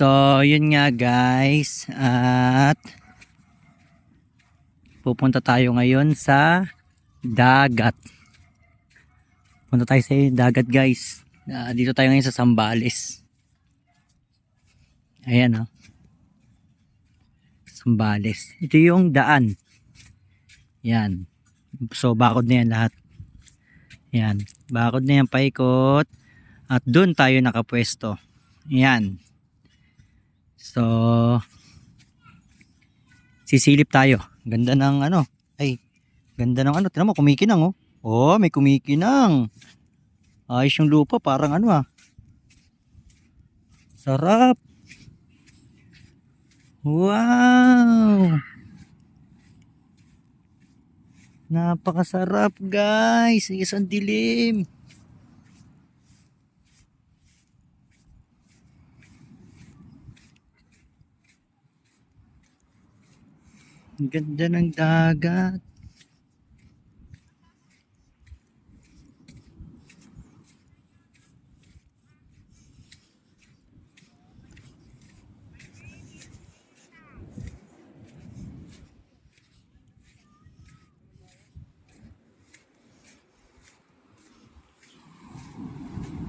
So, yun nga guys. At pupunta tayo ngayon sa dagat. Punta tayo sa dagat guys. Dito tayo ngayon sa Zambales. Ayan o. Zambales. Ito yung daan. Yan. So, bakod na yan lahat. Yan. Bakod na yan paikot. At dun tayo nakapwesto. Yan. So, sisilip tayo. Ganda ng ano. Ay, ganda ng ano. Tignan mo, kumikinang oh. Oh, may kumikinang. Ayos yung lupa. Parang ano ah. Sarap. Wow. Napakasarap guys. Isang dilim. Ang ganda ng dagat.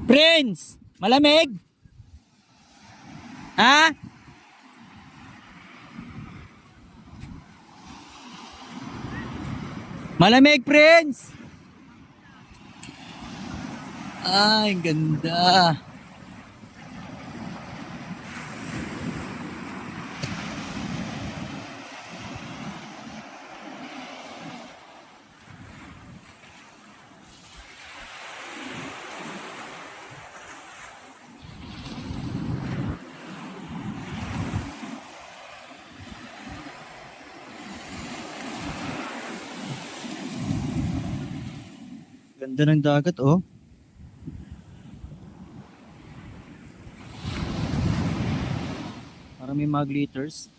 Prince! Malamig? Ha? Malamig, Prince! Ay, ganda. Ganda ng dagat, oh. Parang may mga glitters.